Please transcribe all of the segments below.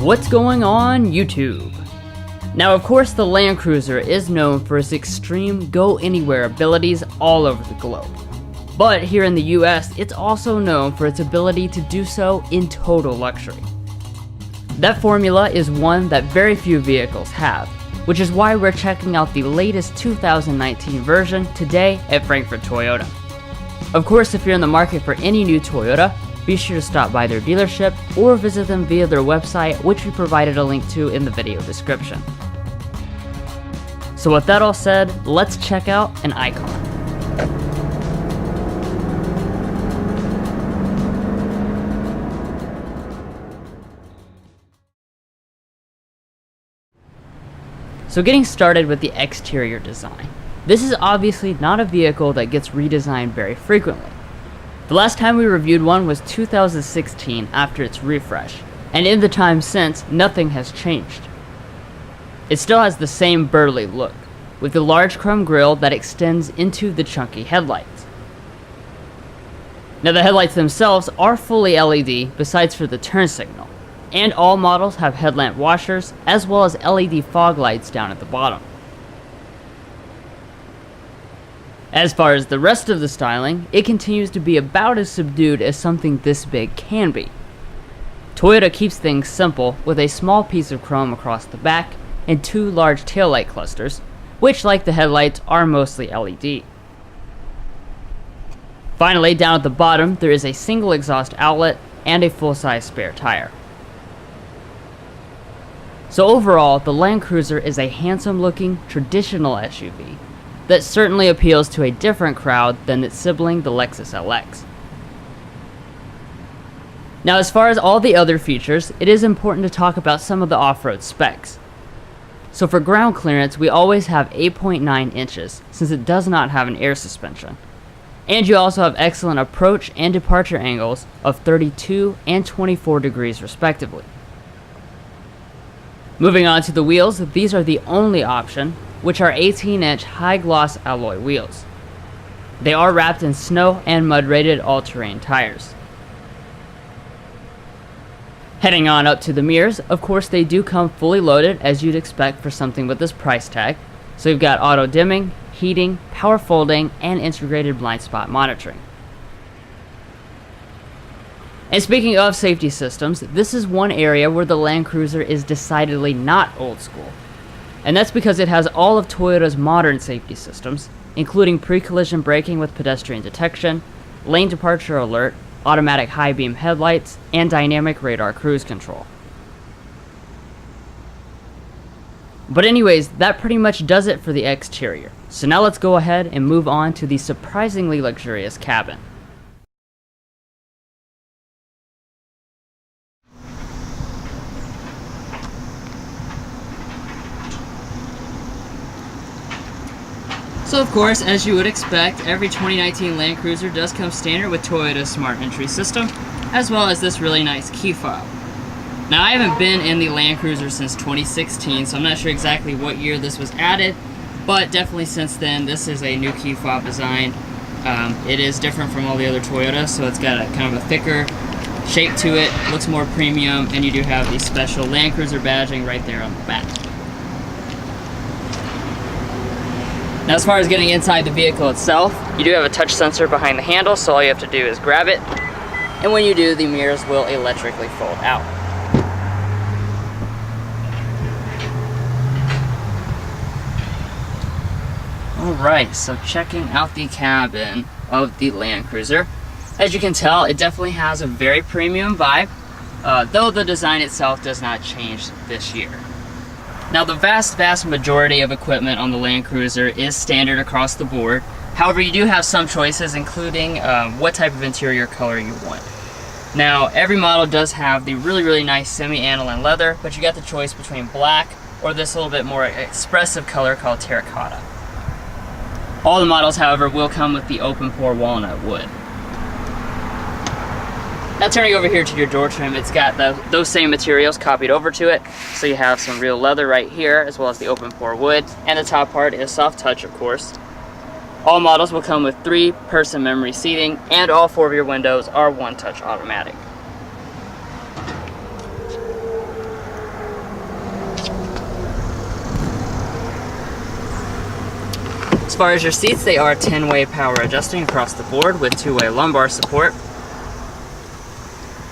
What's going on YouTube? Now of course the Land Cruiser is known for its extreme go-anywhere abilities all over the globe. But here in the US, it's also known for its ability to do so in total luxury. That formula is one that very few vehicles have, which is why we're checking out the latest 2019 version today at Frankfurt Toyota. Of course, if you're in the market for any new Toyota, be sure to stop by their dealership or visit them via their website, which we provided a link to in the video description. So with that all said, let's check out an Icon. So getting started with the exterior design. This is obviously not a vehicle that gets redesigned very frequently. The last time we reviewed one was 2016 after its refresh, and in the time since, nothing has changed. It still has the same burly look, with the large chrome grille that extends into the chunky headlights. Now the headlights themselves are fully LED besides for the turn signal, and all models have headlamp washers as well as LED fog lights down at the bottom. As far as the rest of the styling, it continues to be about as subdued as something this big can be. Toyota keeps things simple with a small piece of chrome across the back and two large taillight clusters, which like the headlights are mostly LED. Finally, down at the bottom there is a single exhaust outlet and a full-size spare tire. So overall, the Land Cruiser is a handsome looking traditional SUV that certainly appeals to a different crowd than its sibling, the Lexus LX. Now as far as all the other features, it is important to talk about some of the off-road specs. So for ground clearance, we always have 8.9 inches, since it does not have an air suspension. And you also have excellent approach and departure angles of 32 and 24 degrees respectively. Moving on to the wheels, these are the only option, which are 18-inch high-gloss alloy wheels. They are wrapped in snow and mud-rated all-terrain tires. Heading on up to the mirrors, of course they do come fully loaded as you'd expect for something with this price tag. So you've got auto dimming, heating, power folding, and integrated blind spot monitoring. And speaking of safety systems, this is one area where the Land Cruiser is decidedly not old school. And that's because it has all of Toyota's modern safety systems, including pre-collision braking with pedestrian detection, lane departure alert, automatic high beam headlights, and dynamic radar cruise control. But anyways, that pretty much does it for the exterior. So now let's go ahead and move on to the surprisingly luxurious cabin. So of course, as you would expect, every 2019 Land Cruiser does come standard with Toyota's Smart Entry system, as well as this really nice key fob. Now I haven't been in the Land Cruiser since 2016, so I'm not sure exactly what year this was added, but definitely since then this is a new key fob design. It is different from all the other Toyotas, so it's got a kind of a thicker shape to it, looks more premium, and you do have the special Land Cruiser badging right there on the back. Now as far as getting inside the vehicle itself, you do have a touch sensor behind the handle, so all you have to do is grab it, and when you do, the mirrors will electrically fold out. Alright, so checking out the cabin of the Land Cruiser. As you can tell, it definitely has a very premium vibe, though the design itself does not change this year. Now the vast majority of equipment on the Land Cruiser is standard across the board. However, you do have some choices, including what type of interior color you want. Now every model does have the really nice semi-aniline leather, but you got the choice between black or this little bit more expressive color called terracotta. All the models, however, will come with the open pore walnut wood. Now turning over here to your door trim, it's got those same materials copied over to it. So you have some real leather right here, as well as the open pore wood. And the top part is soft touch, of course. All models will come with 3-person memory seating, and all 4 of your windows are one-touch automatic. As far as your seats, they are 10-way power adjusting across the board with 2-way lumbar support.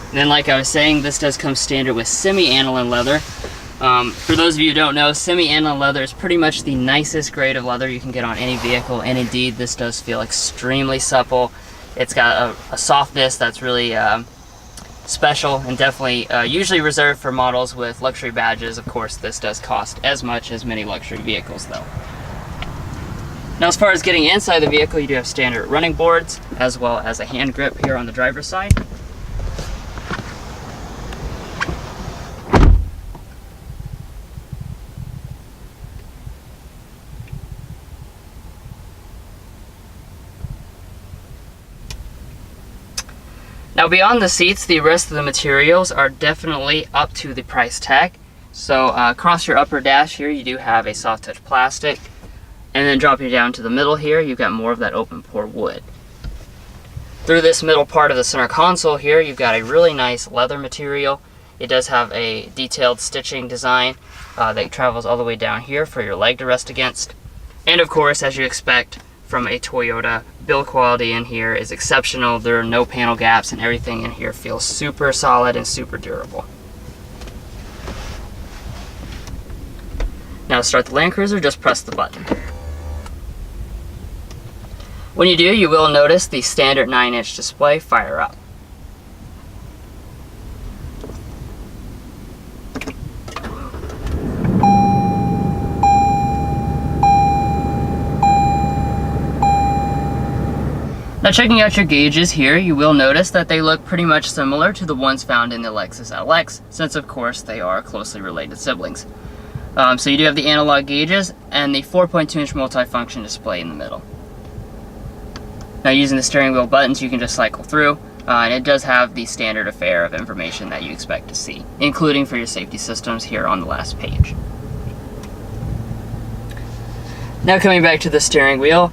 And then, like I was saying, this does come standard with semi-aniline leather. For those of you who don't know, semi-aniline leather is pretty much the nicest grade of leather you can get on any vehicle, and indeed this does feel extremely supple. It's got a softness that's really special and definitely usually reserved for models with luxury badges. Of course, this does cost as much as many luxury vehicles though. Now, as far as getting inside the vehicle, you do have standard running boards as well as a hand grip here on the driver's side. Now, beyond the seats, the rest of the materials are definitely up to the price tag. So across your upper dash here, you do have a soft touch plastic. And then dropping down to the middle here, you've got more of that open pore wood. Through this middle part of the center console here, you've got a really nice leather material. It does have a detailed stitching design that travels all the way down here for your leg to rest against. And of course, as you expect from a Toyota, build quality in here is exceptional. There are no panel gaps and everything in here feels super solid and super durable. Now to start the Land Cruiser, just press the button. When you do, you will notice the standard 9-inch display fire up. Now, checking out your gauges here, you will notice that they look pretty much similar to the ones found in the Lexus LX, since of course they are closely related siblings. So you do have the analog gauges and the 4.2-inch multifunction display in the middle. Now, using the steering wheel buttons, you can just cycle through, and it does have the standard affair of information that you expect to see, including for your safety systems here on the last page. Now, coming back to the steering wheel,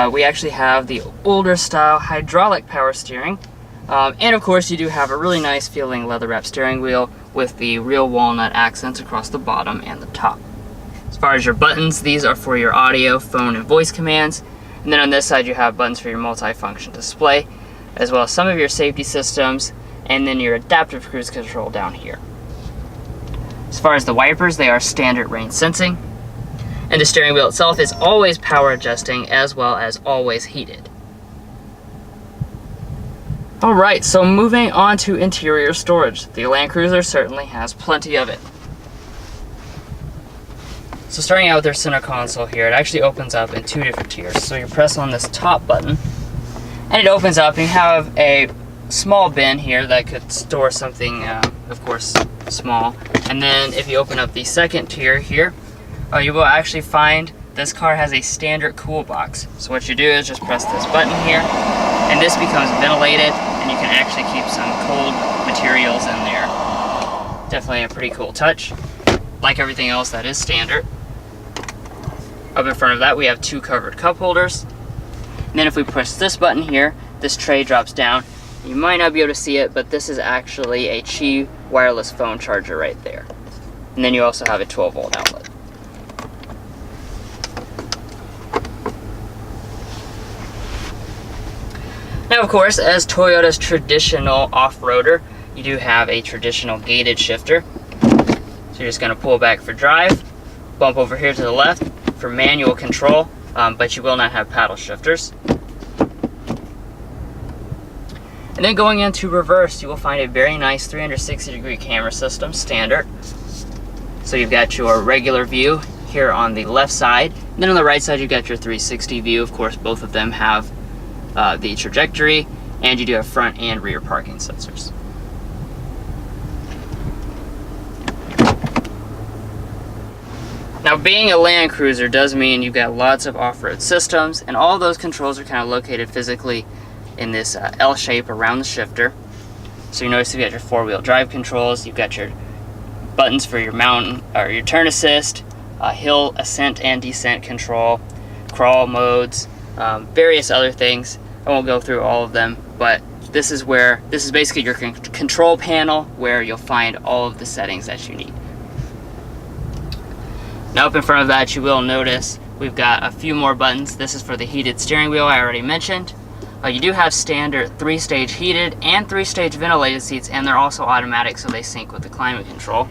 we actually have the older style hydraulic power steering, and of course you do have a really nice feeling leather wrap steering wheel with the real walnut accents across the bottom and the top. As far as your buttons, these are for your audio, phone, and voice commands. And then on this side you have buttons for your multi-function display, as well as some of your safety systems, and then your adaptive cruise control down here. As far as the wipers, they are standard rain sensing, and the steering wheel itself is always power adjusting as well as always heated. Alright, so moving on to interior storage. The Land Cruiser certainly has plenty of it. So starting out with our center console here, it actually opens up in 2 different tiers. So you press on this top button, and it opens up, and you have a small bin here that could store something, of course, small. And then if you open up the second tier here, you will actually find this car has a standard cool box. So what you do is just press this button here, and this becomes ventilated, and you can actually keep some cold materials in there. Definitely a pretty cool touch. Like everything else, that is standard. Up in front of that, we have 2 covered cup holders. And then if we push this button here, this tray drops down. You might not be able to see it, but this is actually a Qi wireless phone charger right there. And then you also have a 12-volt outlet. Now, of course, as Toyota's traditional off-roader, you do have a traditional gated shifter. So you're just going to pull back for drive, bump over here to the left for manual control, but you will not have paddle shifters. And then going into reverse, you will find a very nice 360-degree camera system, standard. So you've got your regular view here on the left side, and then on the right side you've got your 360 view. Of course, both of them have the trajectory, and you do have front and rear parking sensors. Now, being a Land Cruiser does mean you've got lots of off-road systems, and all those controls are kind of located physically in this L shape around the shifter. So you notice you've got your 4-wheel drive controls, you've got your buttons for your mountain or your turn assist, hill ascent and descent control, crawl modes, various other things. I won't go through all of them, but this is basically your control panel where you'll find all of the settings that you need. Now, up in front of that, you will notice We've got a few more buttons. This is for the heated steering wheel I already mentioned. You do have standard 3-stage heated and 3-stage ventilated seats, and they're also automatic, so they sync with the climate control.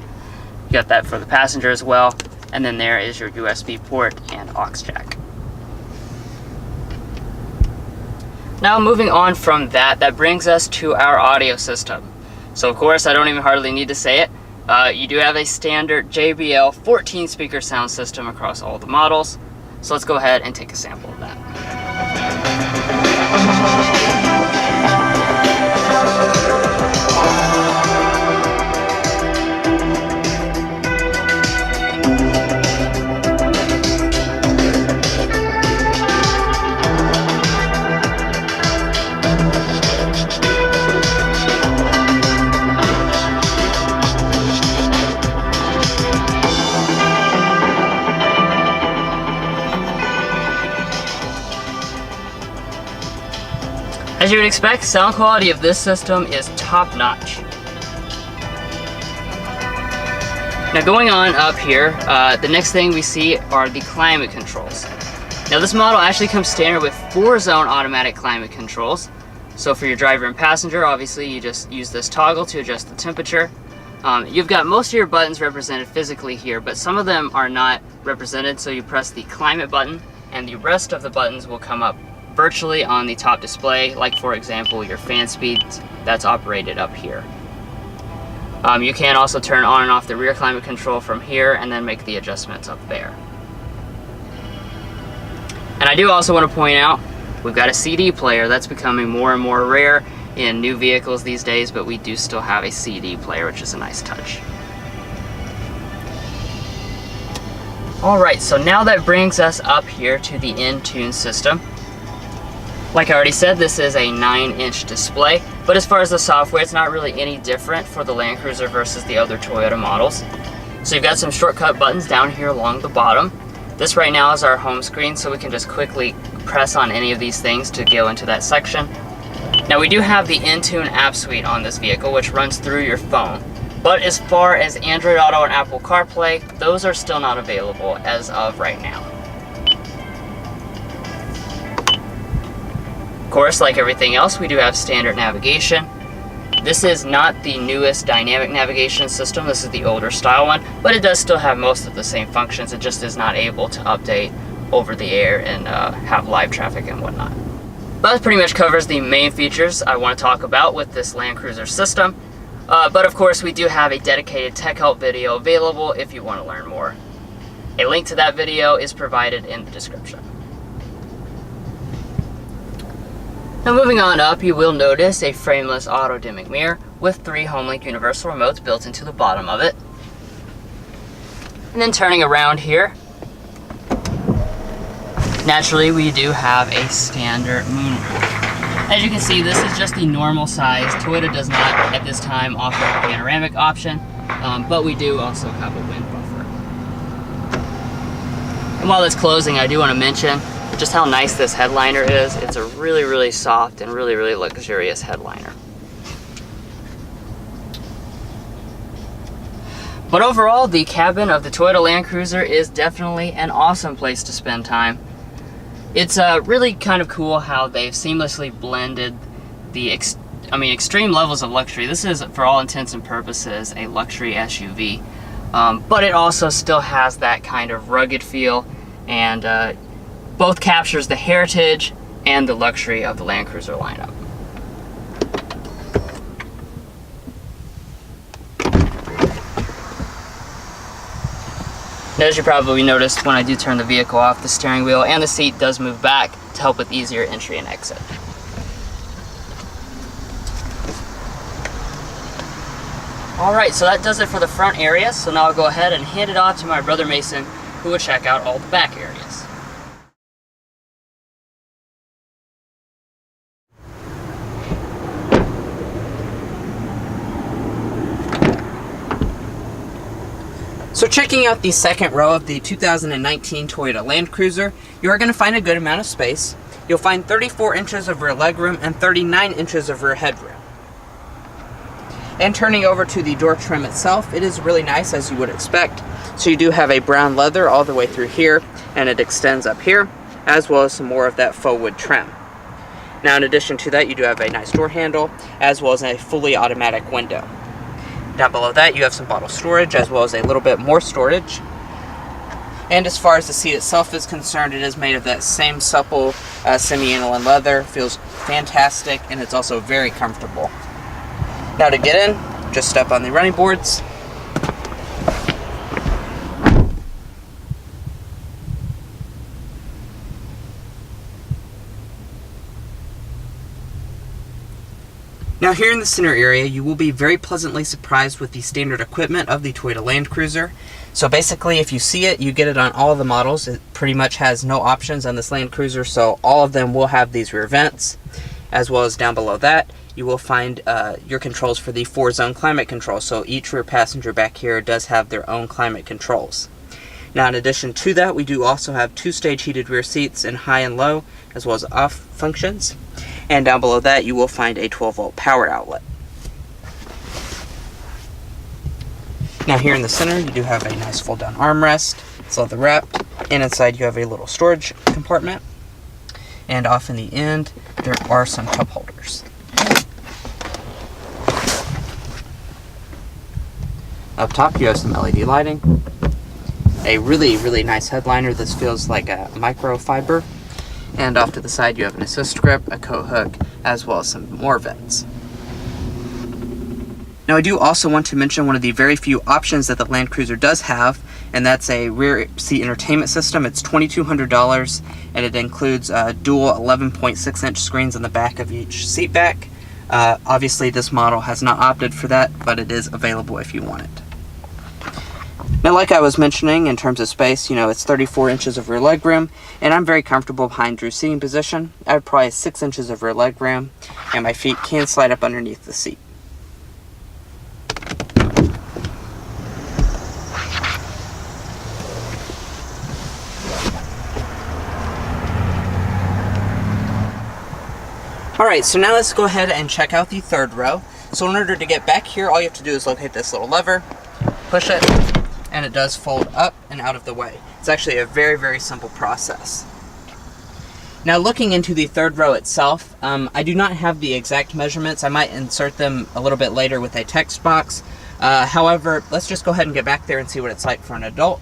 You got that for the passenger as well. And then there is your USB port and aux jack. Now moving on from that brings us to our audio system. So of course, I don't even hardly need to say it. You do have a standard JBL 14 speaker sound system across all the models. So let's go ahead and take a sample of that. As you would expect, sound quality of this system is top-notch. Now going on up here, the next thing we see are the climate controls. Now this model actually comes standard with 4-zone automatic climate controls. So for your driver and passenger, obviously you just use this toggle to adjust the temperature. You've got most of your buttons represented physically here, but some of them are not represented, so you press the climate button and the rest of the buttons will come up virtually on the top display, like for example your fan speeds, that's operated up here. You can also turn on and off the rear climate control from here and then make the adjustments up there. And I do also want to point out, we've got a CD player. That's becoming more and more rare in new vehicles these days, but we do still have a CD player, which is a nice touch. Alright, so now that brings us up here to the Entune system. Like I already said, this is a 9-inch display, but as far as the software, it's not really any different for the Land Cruiser versus the other Toyota models. So you've got some shortcut buttons down here along the bottom. This right now is our home screen, so we can just quickly press on any of these things to go into that section. Now we do have the Entune app suite on this vehicle, which runs through your phone. But as far as Android Auto and Apple CarPlay, those are still not available as of right now. Of course, like everything else, we do have standard navigation. This is not the newest dynamic navigation system, this is the older style one, but it does still have most of the same functions. It just is not able to update over the air and have live traffic and whatnot. But that pretty much covers the main features I want to talk about with this Land Cruiser system. But of course, we do have a dedicated tech help video available if you want to learn more. A link to that video is provided in the description. Now moving on up, you will notice a frameless auto-dimming mirror with 3 HomeLink universal remotes built into the bottom of it. And then turning around here, naturally we do have a standard moonroof. As you can see, this is just the normal size. Toyota does not at this time offer a panoramic option, but we do also have a wind buffer. And while it's closing, I do want to mention just how nice this headliner is. It's a really, really soft and really, really luxurious headliner. But overall, the cabin of the Toyota Land Cruiser is definitely an awesome place to spend time. It's really kind of cool how they've seamlessly blended the extreme levels of luxury. This is, for all intents and purposes, a luxury SUV. But it also still has that kind of rugged feel, and both captures the heritage and the luxury of the Land Cruiser lineup. Now, as you probably noticed, when I do turn the vehicle off, the steering wheel and the seat does move back to help with easier entry and exit. Alright, so that does it for the front area, so now I'll go ahead and hand it off to my brother Mason, who will check out all the back areas. So checking out the second row of the 2019 Toyota Land Cruiser, you are going to find a good amount of space. You'll find 34 inches of rear legroom and 39 inches of rear headroom. And turning over to the door trim itself, it is really nice, as you would expect. So you do have a brown leather all the way through here. and it extends up here, as well as some more of that faux wood trim. Now in addition to that, you do have a nice door handle, as well as a fully automatic window. Down below that, you have some bottle storage, as well as a little bit more storage. And as far as the seat itself is concerned, it is made of that same supple semi-aniline leather. Feels fantastic, and it's also very comfortable. Now to get in, just step on the running boards. Now here in the center area, you will be very pleasantly surprised with the standard equipment of the Toyota Land Cruiser. So basically, if you see it, you get it on all of the models. It pretty much has no options on this Land Cruiser, so all of them will have these rear vents. As well as down below that, you will find your controls for the 4-zone climate control. So each rear passenger back here does have their own climate controls. Now in addition to that, we do also have 2-stage heated rear seats in high and low, as well as off functions. And down below that, you will find a 12-volt power outlet. Now here in the center, you do have a nice fold-down armrest. It's leather wrapped. And inside, you have a little storage compartment. And off in the end, there are some cup holders. Up top, you have some LED lighting. A really, really nice headliner. This feels like a microfiber. And off to the side, you have an assist grip, a coat hook, as well as some more vents. Now I do also want to mention one of the very few options that the Land Cruiser does have, and that's a rear seat entertainment system. It's $2,200, and it includes dual 11.6-inch screens on the back of each seat back. Obviously this model has not opted for that, but it is available if you want it. Now, like I was mentioning, in terms of space, it's 34 inches of rear legroom, and I'm very comfortable behind Drew's seating position. I have probably 6 inches of rear legroom, and my feet can slide up underneath the seat. Alright, so now let's go ahead and check out the third row. So in order to get back here, all you have to do is locate this little lever, push it, and it does fold up and out of the way. It's actually a very, very simple process. Now looking into the third row itself, I do not have the exact measurements. I might insert them a little bit later with a text box. However, let's just go ahead and get back there and see what it's like for an adult.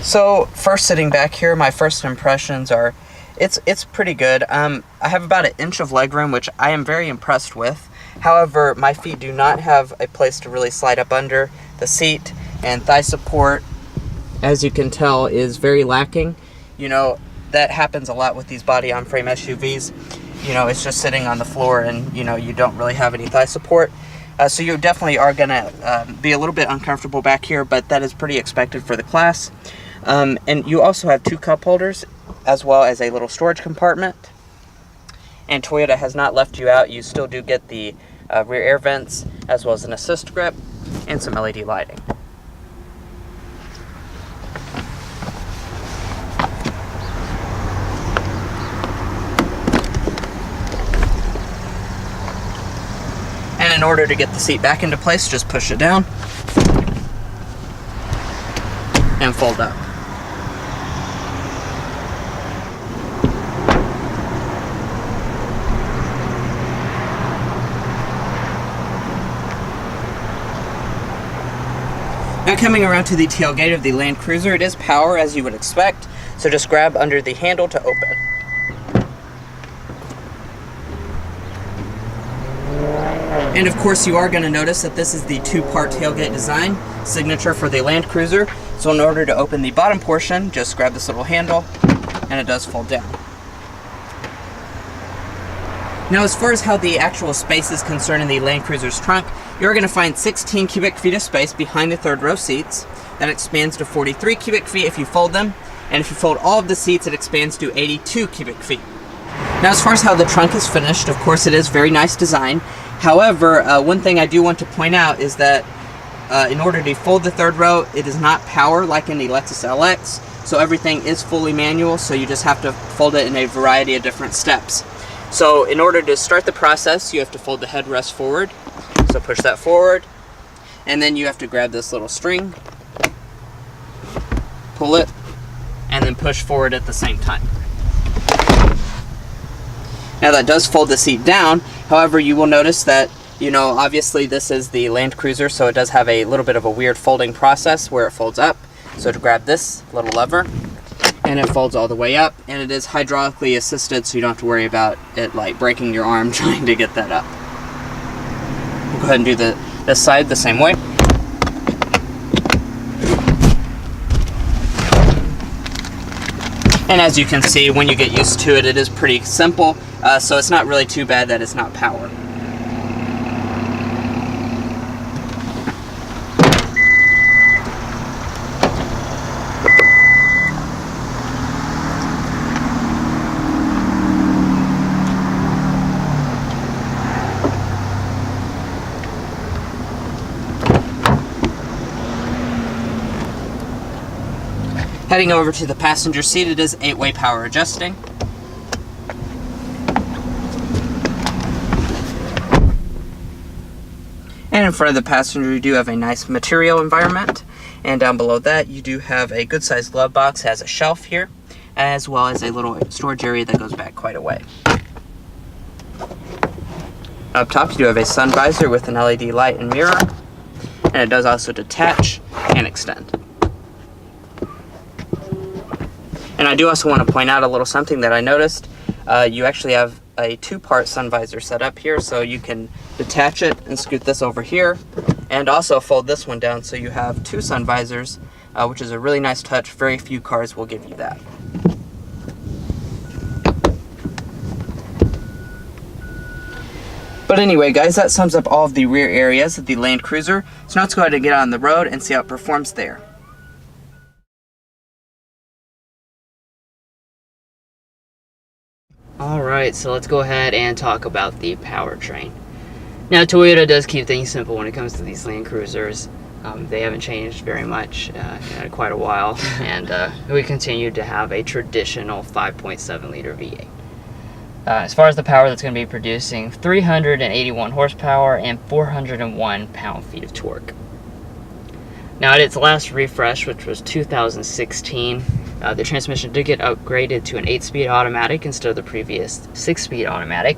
So first sitting back here, my first impressions are it's pretty good. I have about 1 inch of legroom, which I am very impressed with. However, my feet do not have a place to really slide up under the seat, and thigh support, as you can tell, is very lacking. That happens a lot with these body-on-frame SUVs. It's just sitting on the floor, and you don't really have any thigh support. So you definitely are gonna be a little bit uncomfortable back here, but that is pretty expected for the class. And you also have 2 cup holders, as well as a little storage compartment. And Toyota has not left you out. You still do get the rear air vents, as well as an assist grip and some LED lighting. And in order to get the seat back into place, just push it down and fold up. Now coming around to the tailgate of the Land Cruiser, it is power as you would expect, so just grab under the handle to open. And of course you are going to notice that this is the 2-part tailgate design, signature for the Land Cruiser. So in order to open the bottom portion, just grab this little handle and it does fold down. Now as far as how the actual space is concerned in the Land Cruiser's trunk, you're going to find 16 cubic feet of space behind the third row seats. That expands to 43 cubic feet if you fold them, and if you fold all of the seats, it expands to 82 cubic feet. Now as far as how the trunk is finished, of course it is very nice design. However, one thing I do want to point out is that in order to fold the third row, it is not power like in the Lexus LX, so everything is fully manual, so you just have to fold it in a variety of different steps. So in order to start the process, you have to fold the headrest forward. So push that forward, and then you have to grab this little string, pull it, and then push forward at the same time. Now that does fold the seat down. However, you will notice that, you know, obviously this is the Land Cruiser, so it does have a little bit of a weird folding process where it folds up. So to grab this little lever, and it folds all the way up, and it is hydraulically assisted, so you don't have to worry about it like breaking your arm trying to get that up. We'll go ahead and do this side the same way. And as you can see, when you get used to it, it is pretty simple, so it's not really too bad that it's not power. Heading over to the passenger seat, it is 8-way power adjusting. And in front of the passenger, you do have a nice material environment. And down below that, you do have a good sized glove box, has a shelf here, as well as a little storage area that goes back quite a way. Up top, you do have a sun visor with an LED light and mirror. And it does also detach and extend. And I do also want to point out a little something that I noticed. You actually have a 2-part sun visor set up here, so you can detach it and scoot this over here, and also fold this one down so you have 2 sun visors, which is a really nice touch. Very few cars will give you that. But anyway, guys, that sums up all of the rear areas of the Land Cruiser. So now let's go ahead and get on the road and see how it performs there. Alright, so let's go ahead and talk about the powertrain. Now, Toyota does keep things simple when it comes to these Land Cruisers. They haven't changed very much in quite a while, and we continue to have a traditional 5.7 liter V8. As far as the power that's going to be producing, 381 horsepower and 401 pound-feet of torque. Now, at its last refresh, which was 2016, the transmission did get upgraded to an 8-speed automatic instead of the previous 6-speed automatic.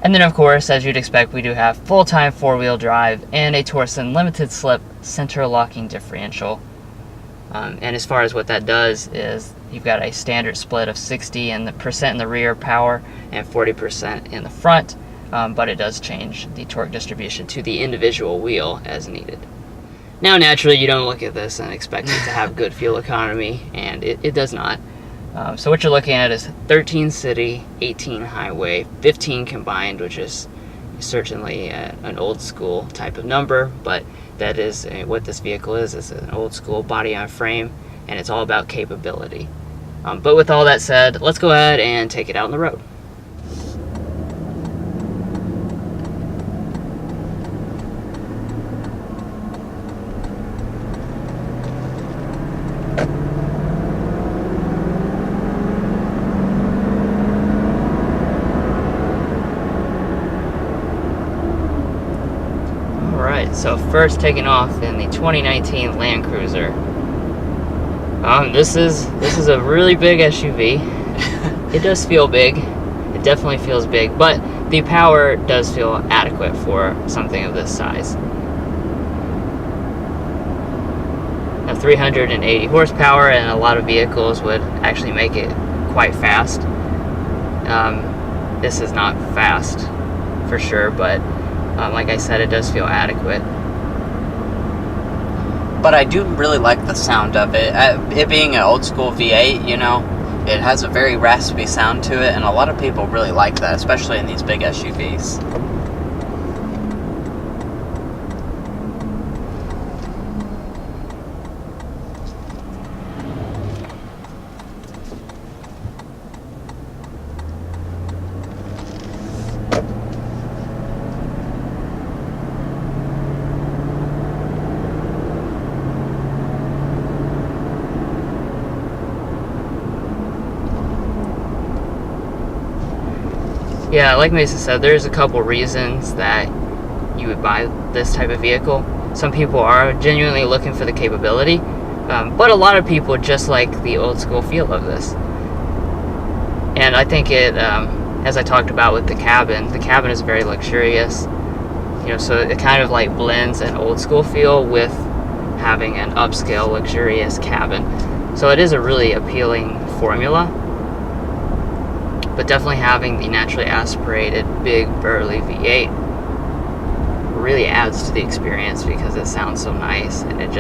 And then, of course, as you'd expect, we do have full-time 4-wheel drive and a Torsen limited slip center locking differential. And as far as what that does is you've got a standard split of 60% in the rear power and 40% in the front, but it does change the torque distribution to the individual wheel as needed. Now, naturally, you don't look at this and expect it to have good fuel economy, and it does not. So what you're looking at is 13 city, 18 highway, 15 combined, which is certainly an old school type of number, but that is what this vehicle is. It's an old school body on frame, and it's all about capability. But with all that said, let's go ahead and take it out on the road. So first, taking off in the 2019 Land Cruiser. This is a really big SUV. It does feel big. It definitely feels big, but the power does feel adequate for something of this size. Now, 380 horsepower, and a lot of vehicles would actually make it quite fast. This is not fast for sure, but like I said, it does feel adequate. But I do really like the sound of it. It being an old school V8, you know, it has a very raspy sound to it, and a lot of people really like that, especially in these big SUVs. Yeah, like Mason said, there's a couple reasons that you would buy this type of vehicle. Some people are genuinely looking for the capability, but a lot of people just like the old school feel of this. And I think it, as I talked about with the cabin is very luxurious, so it kind of like blends an old school feel with having an upscale luxurious cabin. So it is a really appealing formula, but definitely having the naturally aspirated big burly V8 really adds to the experience because it sounds so nice and it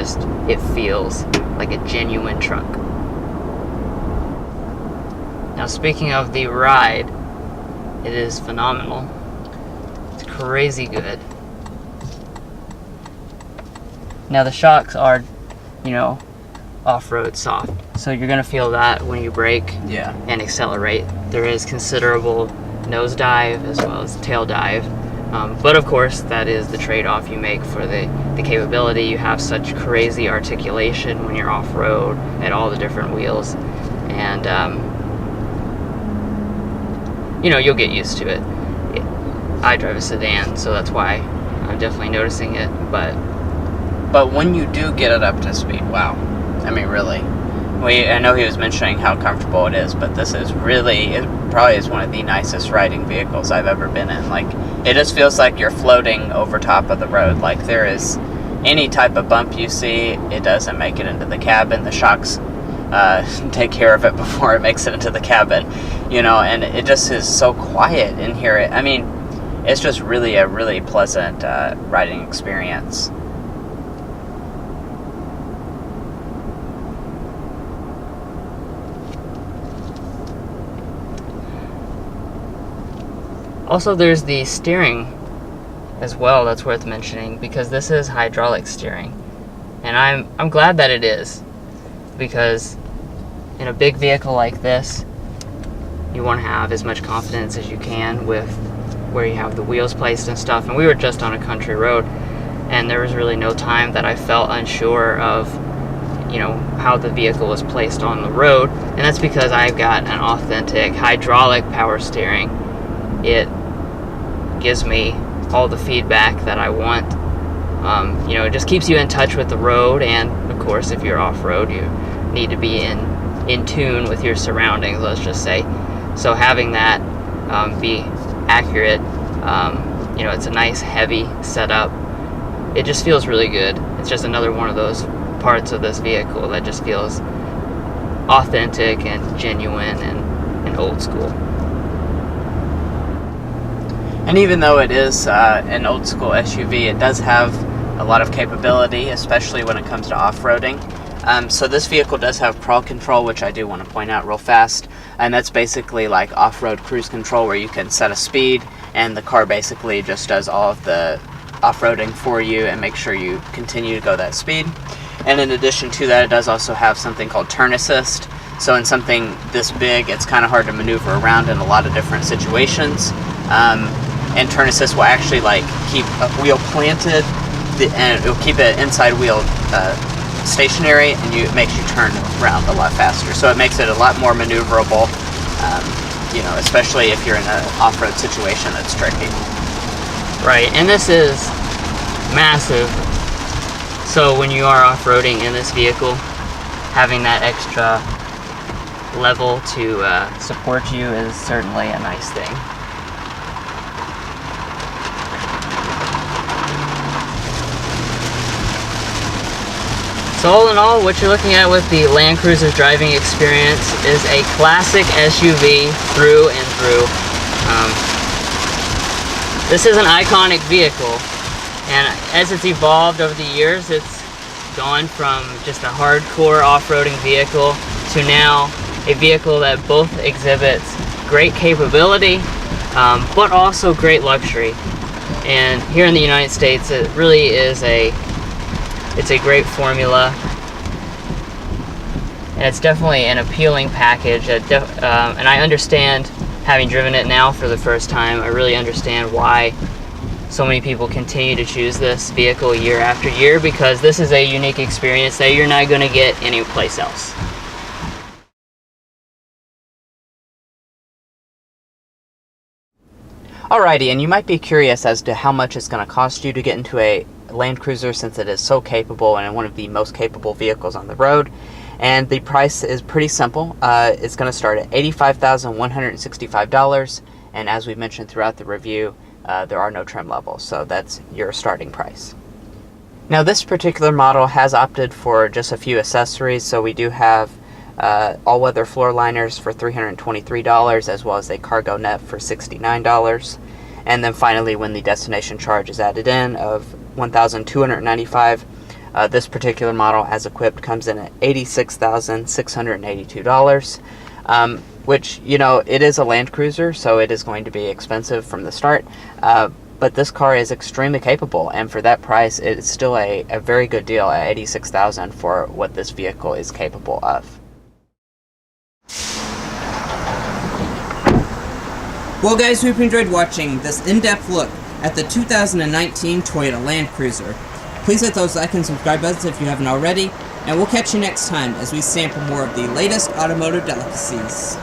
feels like a genuine truck. Now, speaking of the ride, it is phenomenal. It's crazy good. Now the shocks are, off-road soft, so you're gonna feel that when you brake and accelerate. There is considerable nosedive as well as tail dive, but of course that is the trade-off you make for the capability. You have such crazy articulation when you're off-road at all the different wheels, and you'll get used to it. I drive a sedan, so that's why I'm definitely noticing it, but when you do get it up to speed, wow. I mean, really. I know he was mentioning how comfortable it is, but this is really, it probably is one of the nicest riding vehicles I've ever been in. Like, it just feels like you're floating over top of the road. Like, there is any type of bump you see, it doesn't make it into the cabin. The shocks take care of it before it makes it into the cabin, and it just is so quiet in here. I mean, it's just really a really pleasant riding experience. Also, there's the steering as well that's worth mentioning, because this is hydraulic steering, and I'm glad that it is, because in a big vehicle like this, you want to have as much confidence as you can with where you have the wheels placed and stuff. And we were just on a country road, and there was really no time that I felt unsure of how the vehicle was placed on the road, and that's because I've got an authentic hydraulic power steering. It gives me all the feedback that I want. It just keeps you in touch with the road, and of course if you're off-road you need to be in tune with your surroundings, let's just say. So having that be accurate, it's a nice heavy setup. It just feels really good. It's just another one of those parts of this vehicle that just feels authentic and genuine and old school. And even though it is an old school SUV, it does have a lot of capability, especially when it comes to off-roading. So this vehicle does have crawl control, which I do want to point out real fast. And that's basically like off-road cruise control, where you can set a speed and the car basically just does all of the off-roading for you and make sure you continue to go that speed. And in addition to that, it does also have something called turn assist. So in something this big, it's kind of hard to maneuver around in a lot of different situations. And turn assist will actually keep a wheel planted, and it'll keep an inside wheel stationary, and it makes you turn around a lot faster. So it makes it a lot more maneuverable, especially if you're in an off-road situation that's tricky. Right, and this is massive. So when you are off-roading in this vehicle, having that extra level to support you is certainly a nice thing. So all in all, what you're looking at with the Land Cruiser's driving experience is a classic SUV through and through. This is an iconic vehicle, and as it's evolved over the years, it's gone from just a hardcore off-roading vehicle to now a vehicle that both exhibits great capability, but also great luxury. And here in the United States, it really is it's a great formula, and it's definitely an appealing package. And I understand, having driven it now for the first time, I really understand why so many people continue to choose this vehicle year after year, because this is a unique experience that you're not going to get anyplace else. Alrighty, and you might be curious as to how much it's going to cost you to get into a Land Cruiser, since it is so capable and one of the most capable vehicles on the road. And the price is pretty simple. It's going to start at $85,165, and as we mentioned throughout the review, there are no trim levels, so that's your starting price. Now, this particular model has opted for just a few accessories, so we do have all-weather floor liners for $323, as well as a cargo net for $69. And then finally, when the destination charge is added in of $1,295, this particular model, as equipped, comes in at $86,682, which, you know, it is a Land Cruiser, so it is going to be expensive from the start, but this car is extremely capable, and for that price, it's still a very good deal at $86,000 for what this vehicle is capable of. Well guys, we hope you enjoyed watching this in-depth look at the 2019 Toyota Land Cruiser. Please hit those like and subscribe buttons if you haven't already, and we'll catch you next time as we sample more of the latest automotive delicacies.